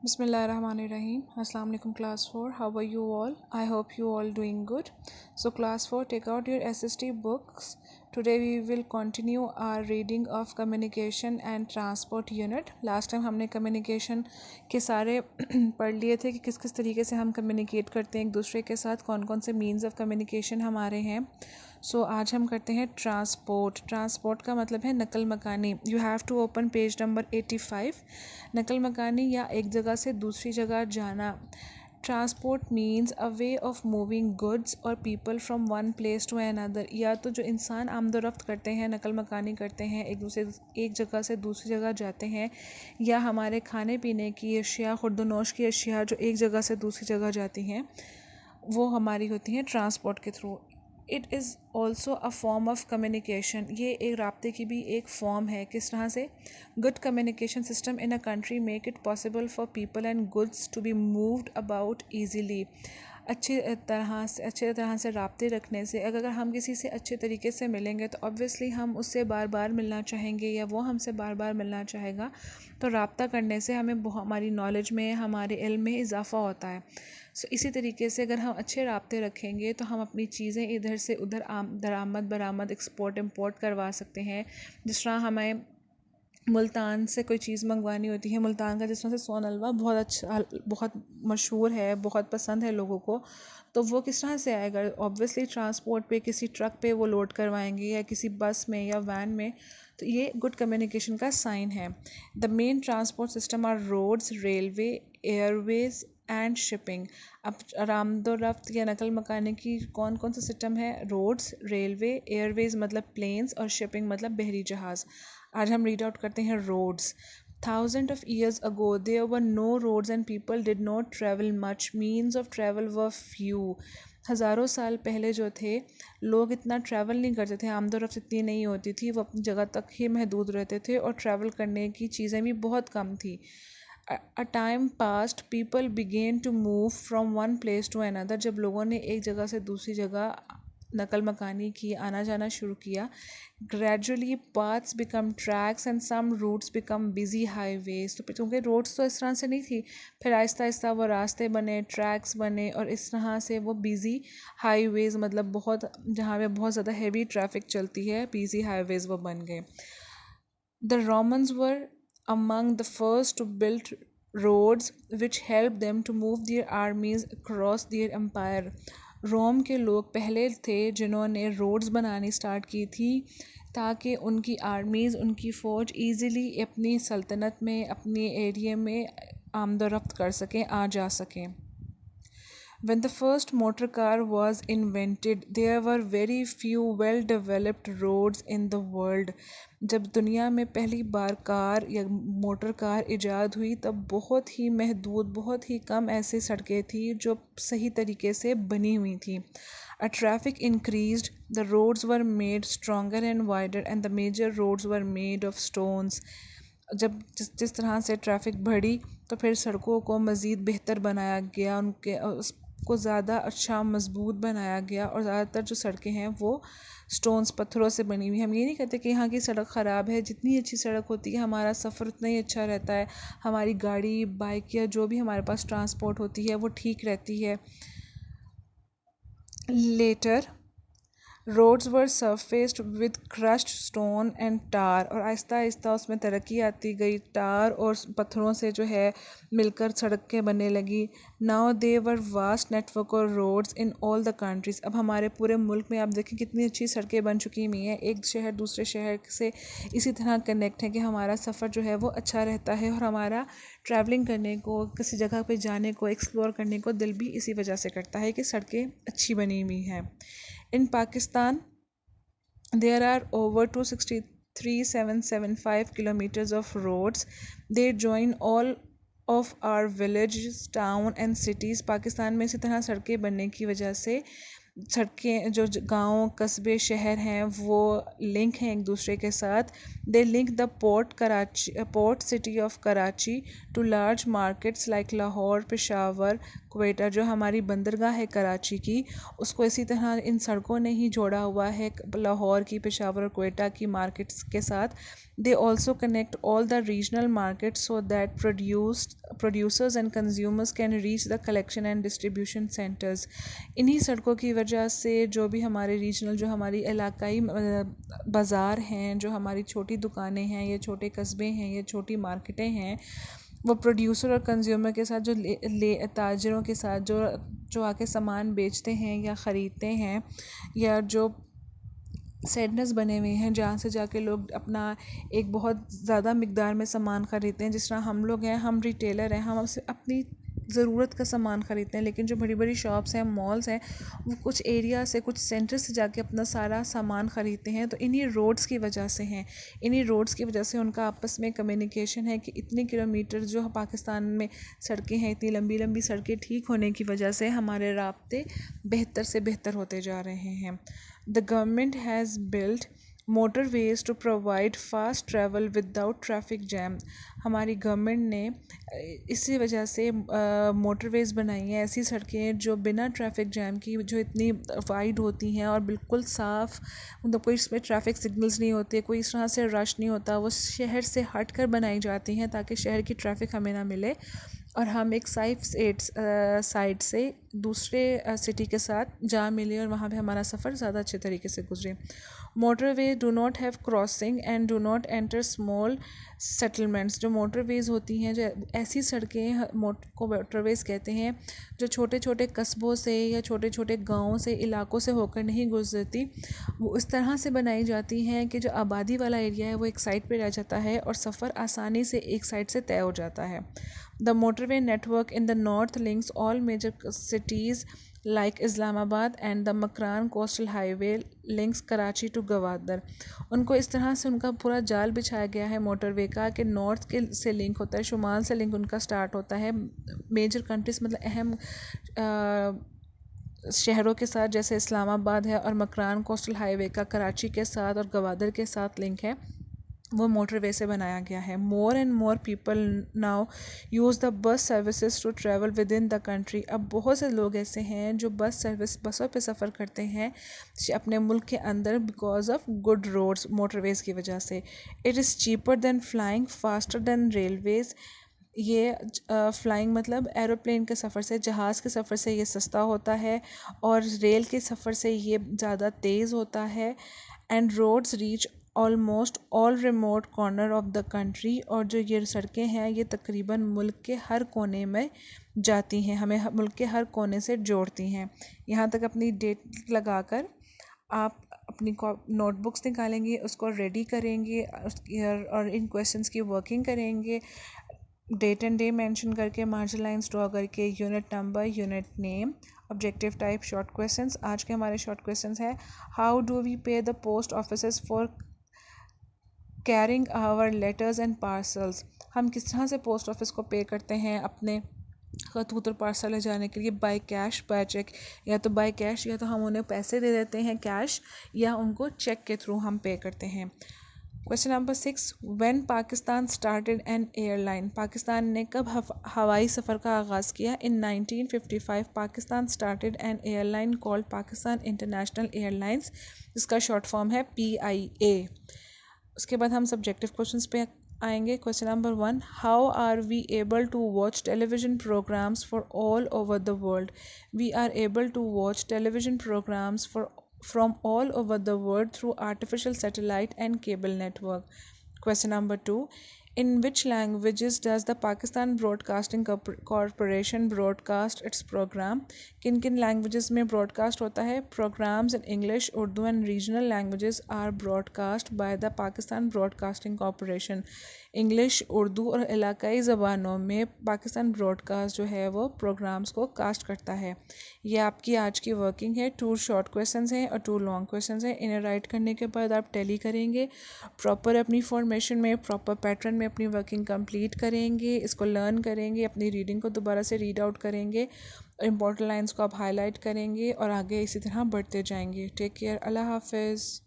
Bismillahirrahmanirrahim. Assalamu alaikum class 4. How are you all? I hope you all doing good. So class 4, take out your SST books. Today we will continue our reading of communication and transport unit. Last time हमने communication के सारे पढ़ लिए थे कि किस किस तरीके से हम communicate करते हैं एक दूसरे के साथ, कौन कौन से means of communication हमारे हैं. सो आज हम करते हैं ट्रांसपोर्ट का मतलब है नकल मकानी. You have to open page number 85. नकल मकानी या एक जगह से दूसरी जगह जाना. Transport means a way of moving goods और people from one place to another. या तो जो इंसान आमदोरफ्त करते हैं, नकल मकानी करते हैं, एक जगह से दूसरी जगह जाते हैं, या हमारे खाने पीने की अशिया, खुर्दनोश की अशिया जो एक जगह से दूसरी जगह जाती हैं, वो हमारी होती हैं ट्रांसपोर्ट के through. It is also a form of communication. ये एक राब्ते की भी एक फॉर्म है. किस तरह से? Good communication system in a country make it possible for people and goods to be moved about easily. अच्छे तरह से राब्ते रखने से, अगर हम किसी से अच्छे तरीके से मिलेंगे तो ऑब्वियसली हम उससे बार बार मिलना चाहेंगे या वो हमसे बार बार मिलना चाहेगा. तो राब्ता करने से हमें हमारी नॉलेज में, हमारे इल्म में इजाफ़ा होता है. सो इसी तरीके से अगर हम अच्छे राब्ते रखेंगे तो हम अपनी चीज़ें इधर से उधर दरामद बरामद, एक्सपोर्ट इम्पोर्ट करवा सकते हैं. जिस तरह हमें मुल्तान से कोई चीज़ मंगवानी होती है, मुल्तान का जिस तरह से सोन हलवा बहुत अच्छा, बहुत मशहूर है, बहुत पसंद है लोगों को, तो वो किस तरह से आएगा? ऑब्वियसली ट्रांसपोर्ट पे, किसी ट्रक पे वो लोड करवाएंगे या किसी बस में या वैन में. तो ये गुड कम्युनिकेशन का साइन है. The main transport system are roads, railways, airways and shipping. अब आरामदो रफ्त या नकल मकाने की कौन कौन सा सिस्टम है? रोड्स, रेलवे, एयरवेज मतलब प्लेन्स, और शिपिंग मतलब बहरी जहाज़. आज हम रीड आउट करते हैं roads. Thousands of years ago, there were no roads and people did not travel much. Means of travel were few. हज़ारों साल पहले जो थे लोग इतना ट्रैवल नहीं करते थे, आमदोरफ्त इतनी नहीं होती थी, वो अपनी जगह तक ही महदूद रहते थे और ट्रैवल करने की चीज़ें भी बहुत कम थी. A time passed, people began to move from one place to another. जब लोगों ने एक जगह से दूसरी जगह नकल मकानी की, आना जाना शुरू किया. Gradually paths become tracks and some routes become busy highways. तो क्योंकि रोड्स तो इस तरह से नहीं थी, फिर आहिस्ता आहिस्ता वो रास्ते बने, ट्रैक्स बने, और इस तरह से वो बिज़ी हाईवेज़ मतलब बहुत, जहाँ पे बहुत ज़्यादा हैवी ट्रैफिक चलती है, बिज़ी हाईवेज़ वो बन गए. The Romans were among the first to build roads which helped them to move their armies across their empire. रोम के लोग पहले थे जिन्होंने रोड्स बनानी स्टार्ट की थी ताकि उनकी आर्मीज़, उनकी फ़ौज ईज़िली अपनी सल्तनत में, अपने एरिया में आमदोरफ्त कर सकें, आ जा सकें. When the first motor car was invented, there were very few well-developed roads in the world. जब दुनिया में पहली बार कार या मोटर कार इजाद हुई तब बहुत ही महदूद, बहुत ही कम ऐसी सड़कें थी जो सही तरीके से बनी हुई थी. A traffic increased, the roads were made stronger and wider and the major roads were made of stones. जब जिस तरह से ट्रैफिक बढ़ी तो फिर सड़कों को मज़ीद बेहतर बनाया गया, उनके उसको ज़्यादा अच्छा मजबूत बनाया गया, और ज़्यादातर जो सड़कें हैं वो स्टोन्स, पत्थरों से बनी हुई. हम ये नहीं कहते कि यहाँ की सड़क ख़राब है, जितनी अच्छी सड़क होती है हमारा सफ़र उतना ही अच्छा रहता है, हमारी गाड़ी, बाइक या जो भी हमारे पास ट्रांसपोर्ट होती है वो ठीक रहती है. Later roads were surfaced with crushed stone and tar. और आहिस्ता आहिस्ता उसमें तरक्की आती गई, टार और पत्थरों से जो है मिलकर सड़कें बनने लगी. Now they were vast network of roads in all the countries. अब हमारे पूरे मुल्क में आप देखें कितनी अच्छी सड़कें बन चुकी हुई हैं, एक शहर दूसरे शहर से इसी तरह कनेक्ट है कि हमारा सफ़र जो है वो अच्छा रहता है, और हमारा ट्रैवलिंग करने को, किसी जगह पे जाने को, एक्सप्लोर करने को दिल भी इसी वजह से करता है कि सड़कें अच्छी बनी हुई हैं. In Pakistan, there are over 263,775 kilometers of roads. They join all of our villages, town and cities. Pakistan में इसी तरह सड़कें बनने की वजह से सड़कें जो गांव कस्बे शहर हैं वो लिंक हैं एक दूसरे के साथ। They link the port city of Karachi to large markets like Lahore, Peshawar, Quetta. जो हमारी बंदरगाह है कराची की, उसको इसी तरह इन सड़कों ने ही जोड़ा हुआ है लाहौर की, पेशावर और क्वेटा की मार्केट्स के साथ। They also connect all the regional markets so that producers and consumers can reach the collection and distribution centres. इन्हीं सड़कों की वजह से जो भी हमारे रीजनल, जो हमारी इलाकाई बाज़ार हैं, जो हमारी छोटी दुकानें हैं, या छोटे कस्बे हैं, या छोटी मार्केटें हैं, वो प्रोड्यूसर और कंज्यूमर के साथ जो ताजरों के साथ जो आके सामान बेचते हैं या ख़रीदते हैं, या जो सेंटर्स बने हुए हैं जहाँ से जाके लोग अपना एक बहुत ज़्यादा मिकदार में सामान ख़रीदते हैं। जिस तरह हम लोग हैं, हम रिटेलर हैं, हम अपनी ज़रूरत का सामान ख़रीदते हैं, लेकिन जो बड़ी बड़ी शॉप्स हैं, मॉल्स हैं, वो कुछ एरिया से, कुछ सेंटर से जाके अपना सारा सामान ख़रीदते हैं। तो इन्हीं रोड्स की वजह से हैं, इन्हीं रोड्स की वजह से उनका आपस में कम्युनिकेशन है कि इतने किलोमीटर जो पाकिस्तान में सड़कें हैं, इतनी लंबी लंबी सड़कें ठीक होने की वजह से हमारे राब्ते बेहतर से बेहतर होते जा रहे हैं। The government has built motorways to provide fast travel without traffic jam। हमारी गवर्नमेंट ने इसी वजह से मोटरवेज़ बनाई हैं, ऐसी सड़कें जो बिना ट्रैफिक जैम की, जो इतनी वाइड होती हैं और बिल्कुल साफ़, मतलब कोई इसमें ट्रैफिक सिग्नल्स नहीं होते, कोई इस तरह से रश नहीं होता। वो शहर से हट कर बनाई जाती हैं ताकि शहर की ट्रैफिक हमें ना मिले और हम एक साइड से दूसरे सिटी के साथ जा मिले और वहाँ पे हमारा सफ़र ज़्यादा अच्छे तरीके से गुजरे। Motorway do not have crossing and do not enter small settlements. जो मोटरवेज़ होती हैं, जो ऐसी सड़कें को मोटरवेज़ कहते हैं, जो छोटे छोटे कस्बों से या छोटे छोटे गाँवों से, इलाकों से होकर नहीं गुजरती। वो इस तरह से बनाई जाती हैं कि जो आबादी वाला एरिया है वो एक साइड पे रह जाता है और सफ़र आसानी से एक साइड से तय हो जाता है। The motorway network in the north links all major cities like Islamabad, and the Makran coastal highway links Karachi to Gwadar। उनको इस तरह से उनका पूरा जाल बिछाया गया है मोटरवे का कि नॉर्थ के से लिंक होता है, शुमाल से लिंक उनका स्टार्ट होता है मेजर कंट्रीज़, मतलब अहम शहरों के साथ, जैसे इस्लामाबाद है, और मकरान कोस्टल हाईवे का कराची के साथ और गवादर के साथ लिंक है, वो मोटरवे से बनाया गया है। More and more people now use the bus services to travel within the country. अब बहुत से लोग ऐसे हैं जो बसों पे सफ़र करते हैं अपने मुल्क के अंदर because of good roads, motorways की वजह से। It is cheaper than flying, faster than railways. ये फ़्लाइंग मतलब एरोप्लेन के सफ़र से, जहाज़ के सफ़र से ये सस्ता होता है और रेल के सफ़र से ये ज़्यादा तेज़ होता है। And roads reach almost all remote corner of the country. और जो ये सड़कें हैं ये तकरीबन मुल्क के हर कोने में जाती हैं, हमें मुल्क के हर कोने से जोड़ती हैं। यहाँ तक अपनी डेट लगाकर आप अपनी नोटबुक्स निकालेंगे, उसको रेडी करेंगे और इन क्वेश्चंस की वर्किंग करेंगे, डेट एंड डे मेंशन करके, मार्जिन लाइंस ड्रॉ करके, unit number, unit name, objective type, short questions. आज के हमारे शॉर्ट क्वेश्चंस हैं, how do we pay the post offices for carrying our letters and parcels. हम किस तरह से पोस्ट ऑफिस को पे करते हैं अपने खतूत और पार्सल ले जाने के लिए, बाय कैश, बाय चेक। या तो बाय कैश, या तो हम उन्हें पैसे दे देते हैं कैश, या उनको चेक के थ्रू हम पे करते हैं। Question number 6, when Pakistan started an airline. Pakistan ने कब हवाई सफ़र का आगाज़ किया? In 1955 Pakistan started an airline called Pakistan international airlines, जिसका शॉर्ट फॉर्म है PIA। उसके बाद हम सब्जेक्टिव क्वेश्चंस पे आएंगे। Question number 1, how are we able to watch television programmes for all over the world. We are able to watch television programmes from all over the world through artificial satellite and cable network। Question number 2, in which languages does the Pakistan Broadcasting Corporation broadcast its program। किन किन languages में broadcast होता है? Programmes in English, Urdu and regional languages are broadcast by the Pakistan broadcasting corporation. English, Urdu और इलाकाई ज़बानों में Pakistan broadcast जो है वो प्रोग्राम्स को कास्ट करता है। ये आपकी आज की वर्किंग है। 2 शॉर्ट क्वेश्चंस हैं और 2 लॉन्ग क्वेश्चंस हैं। इन्हें राइट करने के बाद आप टैली करेंगे, प्रॉपर अपनी फॉर्मेशन में, प्रॉपर पैटर्न में अपनी वर्किंग कंप्लीट करेंगे, इसको लर्न करेंगे, अपनी रीडिंग को दोबारा से रीड आउट करेंगे इम्पोर्टेंट लाइंस को आप हाईलाइट करेंगे और आगे इसी तरह बढ़ते जाएंगे। टेक केयर, अल्लाह हाफिज़।